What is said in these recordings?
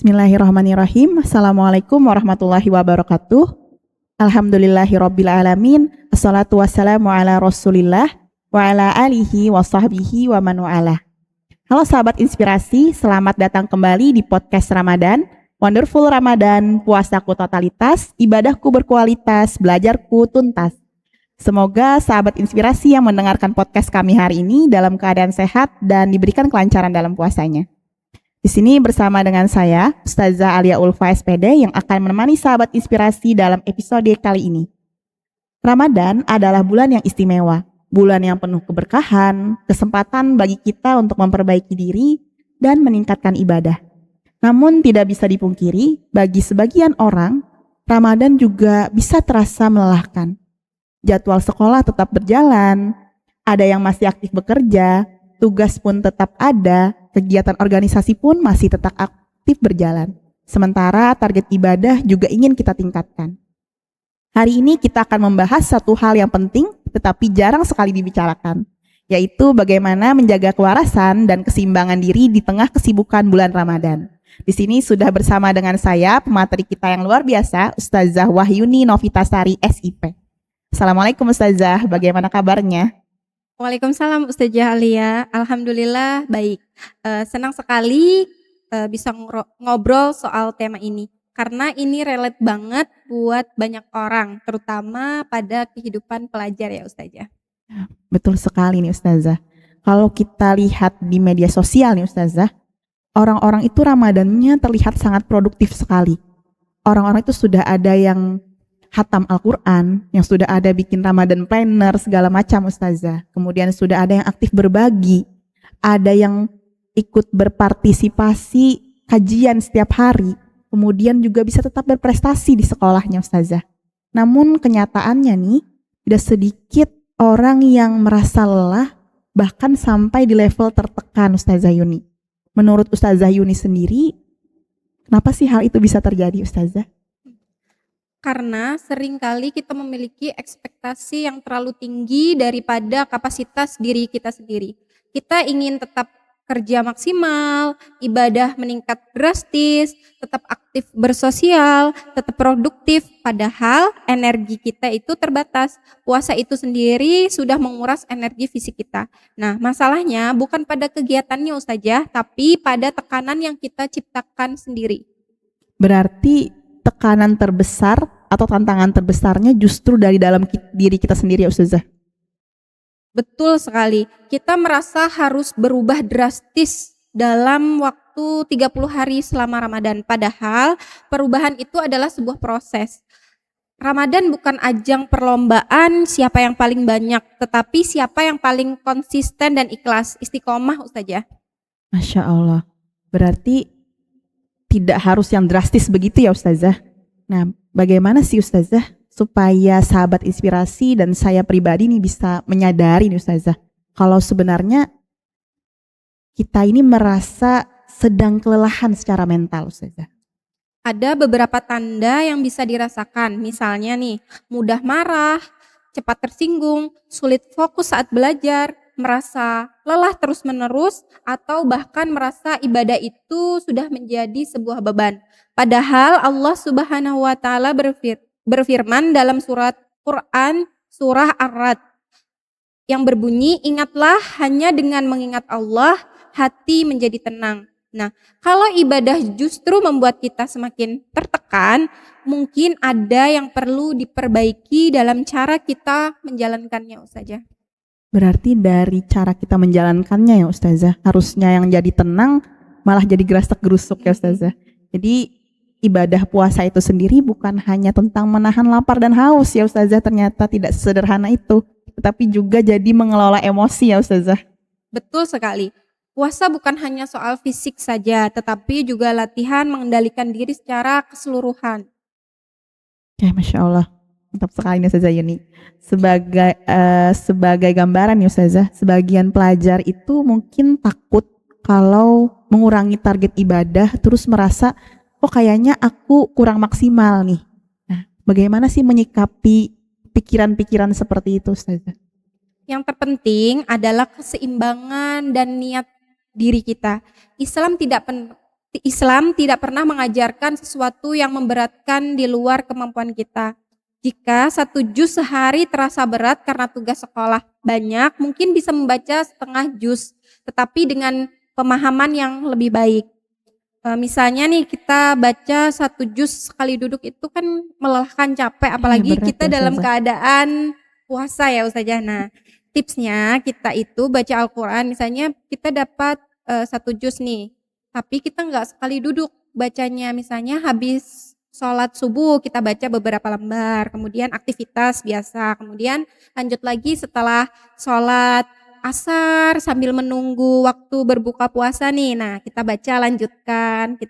Bismillahirrahmanirrahim. Assalamualaikum warahmatullahi wabarakatuh. Alhamdulillahirrabbilalamin. Assalatu wassalamu ala rasulillah wa ala alihi wa sahbihi wa man wa'ala. Halo sahabat inspirasi, selamat datang kembali di podcast Ramadan. Wonderful Ramadan, puasaku totalitas, ibadahku berkualitas, belajarku tuntas. Semoga sahabat inspirasi yang mendengarkan podcast kami hari ini dalam keadaan sehat dan diberikan kelancaran dalam puasanya. Di sini bersama dengan saya, Ustazah Alia Ulfa SPD yang akan menemani sahabat inspirasi dalam episode kali ini. Ramadan adalah bulan yang istimewa, bulan yang penuh keberkahan, kesempatan bagi kita untuk memperbaiki diri dan meningkatkan ibadah. Namun tidak bisa dipungkiri, bagi sebagian orang, Ramadan juga bisa terasa melelahkan. Jadwal sekolah tetap berjalan, ada yang masih aktif bekerja, tugas pun tetap ada, kegiatan organisasi pun masih tetap aktif berjalan. Sementara target ibadah juga ingin kita tingkatkan. Hari ini kita akan membahas satu hal yang penting tetapi jarang sekali dibicarakan, yaitu bagaimana menjaga kewarasan dan keseimbangan diri di tengah kesibukan bulan Ramadan. Di sini sudah bersama dengan saya, pemateri kita yang luar biasa, Ustazah Wahyuni Novitasari SIP. Assalamualaikum Ustazah, bagaimana kabarnya? Waalaikumsalam Ustazah Alia, alhamdulillah baik. Senang sekali bisa ngobrol soal tema ini karena ini relate banget buat banyak orang, terutama pada kehidupan pelajar ya Ustazah. Betul sekali nih Ustazah. Kalau kita lihat di media sosial nih Ustazah, orang-orang itu Ramadannya terlihat sangat produktif sekali. Orang-orang itu sudah ada yang hatam Al-Quran, yang sudah ada bikin Ramadan planner segala macam Ustazah. Kemudian sudah ada yang aktif berbagi, ada yang ikut berpartisipasi kajian setiap hari, kemudian juga bisa tetap berprestasi di sekolahnya Ustazah. Namun kenyataannya nih, tidak sedikit orang yang merasa lelah, bahkan sampai di level tertekan Ustazah Yuni. Menurut Ustazah Yuni sendiri, kenapa sih hal itu bisa terjadi Ustazah? Karena seringkali kita memiliki ekspektasi yang terlalu tinggi daripada kapasitas diri kita sendiri. Kita ingin tetap kerja maksimal, ibadah meningkat drastis, tetap aktif bersosial, tetap produktif, padahal energi kita itu terbatas. Puasa itu sendiri sudah menguras energi fisik kita. Nah, masalahnya bukan pada kegiatannya Ustazah, tapi pada tekanan yang kita ciptakan sendiri. Berarti tekanan terbesar atau tantangan terbesarnya justru dari dalam diri kita sendiri ya Ustazah? Betul sekali. Kita merasa harus berubah drastis dalam waktu 30 hari selama Ramadan. Padahal perubahan itu adalah sebuah proses. Ramadan bukan ajang perlombaan siapa yang paling banyak, tetapi siapa yang paling konsisten dan ikhlas, istiqomah Ustazah. Masya Allah. Berarti tidak harus yang drastis begitu ya Ustazah. Nah, bagaimana sih Ustazah supaya sahabat inspirasi dan saya pribadi nih bisa menyadari nih Ustazah, kalau sebenarnya kita ini merasa sedang kelelahan secara mental Ustazah? Ada beberapa tanda yang bisa dirasakan, misalnya nih, mudah marah, cepat tersinggung, sulit fokus saat belajar, merasa lelah terus-menerus, atau bahkan merasa ibadah itu sudah menjadi sebuah beban. Padahal Allah Subhanahu wa taala berfirman dalam surat Quran surah Ar-Ra'd yang berbunyi, "Ingatlah hanya dengan mengingat Allah hati menjadi tenang." Nah, kalau ibadah justru membuat kita semakin tertekan, mungkin ada yang perlu diperbaiki dalam cara kita menjalankannya Ustazah. Berarti dari cara kita menjalankannya ya Ustazah, harusnya yang jadi tenang malah jadi gerasak-gerusuk ya Ustazah. Jadi ibadah puasa itu sendiri bukan hanya tentang menahan lapar dan haus ya Ustazah, ternyata tidak sederhana itu, tetapi juga jadi mengelola emosi ya Ustazah. Betul sekali. Puasa bukan hanya soal fisik saja, tetapi juga latihan mengendalikan diri secara keseluruhan. Ya Masya Allah, mantap sekali nih Ustazah Yuni. Sebagai gambaran nih Ustazah, sebagian pelajar itu mungkin takut kalau mengurangi target ibadah terus merasa, oh kayaknya aku kurang maksimal nih. Nah, bagaimana sih menyikapi pikiran-pikiran seperti itu Ustazah? Yang terpenting adalah keseimbangan dan niat diri kita. Islam tidak Islam tidak pernah mengajarkan sesuatu yang memberatkan di luar kemampuan kita. Jika 1 juz sehari terasa berat karena tugas sekolah banyak, mungkin bisa membaca setengah juz, tetapi dengan pemahaman yang lebih baik. Misalnya nih kita baca 1 juz sekali duduk itu kan melelahkan, capek, Iya, apalagi berat kita ya dalam Ustazah. keadaan puasa ya Ustazah. Nah, tipsnya kita itu baca Al-Quran, misalnya kita dapat 1 juz nih, tapi kita nggak sekali duduk bacanya, misalnya habis sholat subuh kita baca beberapa lembar, kemudian aktivitas biasa, kemudian lanjut lagi setelah sholat asar sambil menunggu waktu berbuka puasa nih. Nah, kita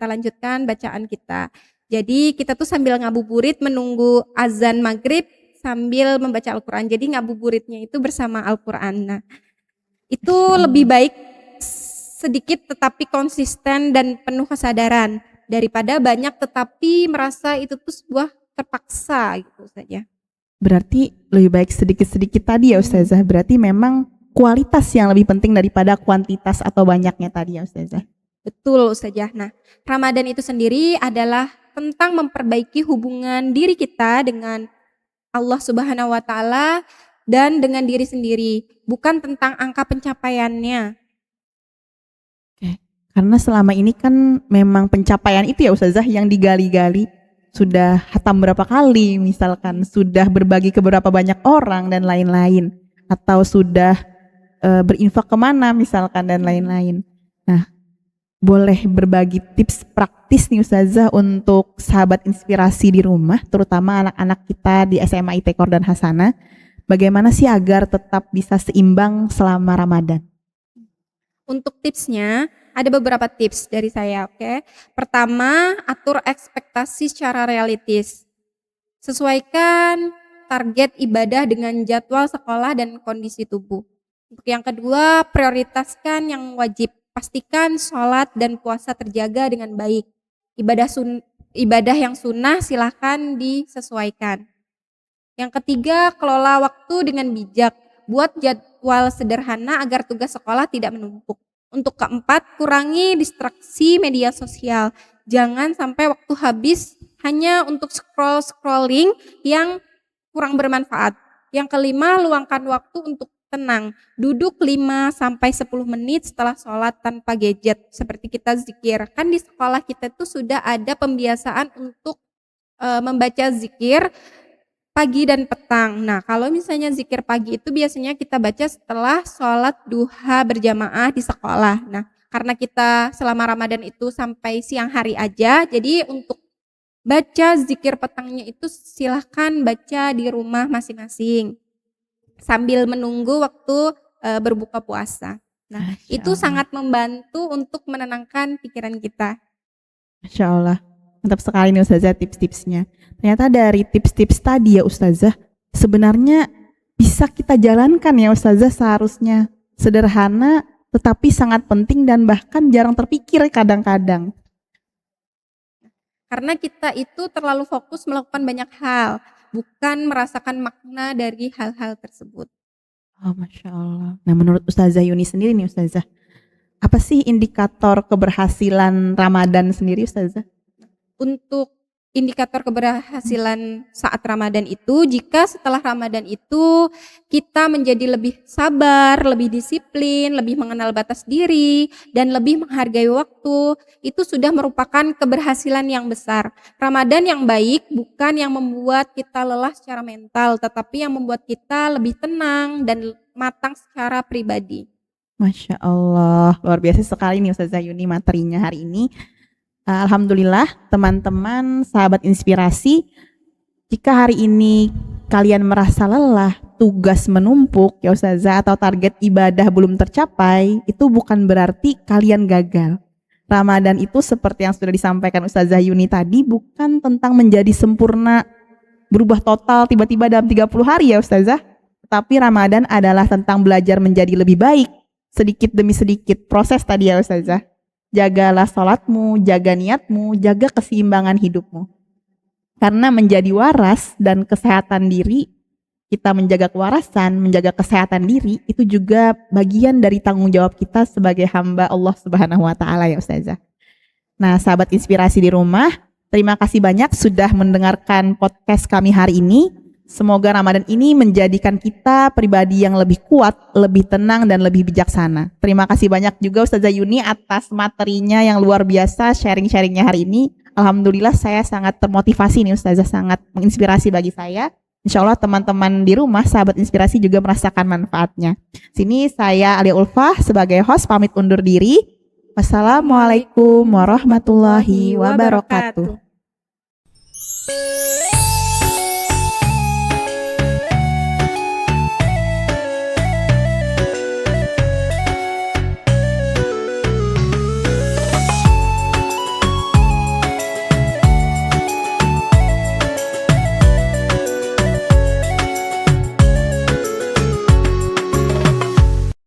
lanjutkan bacaan kita. Jadi kita tuh sambil ngabuburit menunggu azan maghrib sambil membaca Al-Quran. Jadi ngabuburitnya itu bersama Al-Quran. Nah, itu Masya Allah. lebih baik sedikit tetapi konsisten dan penuh kesadaran daripada banyak tetapi merasa itu tuh sebuah terpaksa gitu saja. Berarti lebih baik sedikit-sedikit tadi ya Ustazah. Berarti memang kualitas yang lebih penting daripada kuantitas atau banyaknya tadi ya Ustazah. Betul Ustazah. Nah, Ramadan itu sendiri adalah tentang memperbaiki hubungan diri kita dengan Allah Subhanahu wa taala dan dengan diri sendiri, bukan tentang angka pencapaiannya. Oke. Karena selama ini kan memang pencapaian itu ya Ustazah yang digali-gali. Sudah hatam berapa kali misalkan, sudah berbagi ke berapa banyak orang dan lain-lain. Atau sudah berinfak kemana misalkan dan lain-lain. Nah, boleh berbagi tips praktis nih Ustazah untuk sahabat inspirasi di rumah, terutama anak-anak kita di SMA IT Kordan Hasanah. Bagaimana sih agar tetap bisa seimbang selama Ramadan? Untuk tipsnya, ada beberapa tips dari saya, oke. Pertama, atur ekspektasi secara realistis. Sesuaikan target ibadah dengan jadwal sekolah dan kondisi tubuh. Untuk yang kedua, prioritaskan yang wajib. Pastikan sholat dan puasa terjaga dengan baik. Ibadah yang sunnah silahkan disesuaikan. Yang ketiga, kelola waktu dengan bijak. Buat jadwal sederhana agar tugas sekolah tidak menumpuk. Untuk keempat, kurangi distraksi media sosial. Jangan sampai waktu habis hanya untuk scrolling yang kurang bermanfaat. Yang kelima, luangkan waktu untuk tenang. Duduk 5-10 menit setelah sholat tanpa gadget. Seperti kita zikir. Kan di sekolah kita tuh sudah ada pembiasaan untuk membaca zikir pagi dan petang. Nah, kalau misalnya zikir pagi itu biasanya kita baca setelah sholat duha berjamaah di sekolah. Nah, karena kita selama Ramadan itu sampai siang hari aja, jadi untuk baca zikir petangnya itu silahkan baca di rumah masing-masing sambil menunggu waktu berbuka puasa. Nah, Masya itu Allah. sangat membantu untuk menenangkan pikiran kita. Masya Allah. Mantap sekali nih Ustazah tips-tipsnya. Ternyata dari tips-tips tadi ya Ustazah, sebenarnya bisa kita jalankan ya Ustazah seharusnya. Sederhana tetapi sangat penting dan bahkan jarang terpikir kadang-kadang. Karena kita itu terlalu fokus melakukan banyak hal, bukan merasakan makna dari hal-hal tersebut. Oh Masya Allah. Nah menurut Ustazah Yuni sendiri nih Ustazah, apa sih indikator keberhasilan Ramadan sendiri Ustazah? Untuk indikator keberhasilan saat Ramadan itu, jika setelah Ramadan itu kita menjadi lebih sabar, lebih disiplin, lebih mengenal batas diri, dan lebih menghargai waktu, itu sudah merupakan keberhasilan yang besar. Ramadan yang baik bukan yang membuat kita lelah secara mental, tetapi yang membuat kita lebih tenang dan matang secara pribadi. Masya Allah, luar biasa sekali nih Ustazah Yuni materinya hari ini. Alhamdulillah teman-teman sahabat inspirasi, jika hari ini kalian merasa lelah, tugas menumpuk ya Ustazah atau target ibadah belum tercapai, itu bukan berarti kalian gagal. Ramadan itu seperti yang sudah disampaikan Ustazah Yuni tadi, bukan tentang menjadi sempurna, berubah total tiba-tiba dalam 30 hari ya Ustazah. Tapi Ramadan adalah tentang belajar menjadi lebih baik, sedikit demi sedikit, proses tadi ya Ustazah. Jagalah sholatmu, jaga niatmu, jaga keseimbangan hidupmu. Karena menjadi waras dan kesehatan diri, kita menjaga kewarasan, menjaga kesehatan diri, itu juga bagian dari tanggung jawab kita sebagai hamba Allah Subhanahu wa Ta'ala ya Ustazah. Nah, sahabat inspirasi di rumah, terima kasih banyak sudah mendengarkan podcast kami hari ini. Semoga Ramadan ini menjadikan kita pribadi yang lebih kuat, lebih tenang, dan lebih bijaksana. Terima kasih banyak juga Ustazah Yuni atas materinya yang luar biasa, sharing-sharingnya hari ini. Alhamdulillah saya sangat termotivasi nih Ustazah, sangat menginspirasi bagi saya. Insya Allah teman-teman di rumah, sahabat inspirasi juga merasakan manfaatnya. Sini saya Alia Ulfah sebagai host pamit undur diri. Wassalamualaikum warahmatullahi wabarakatuh.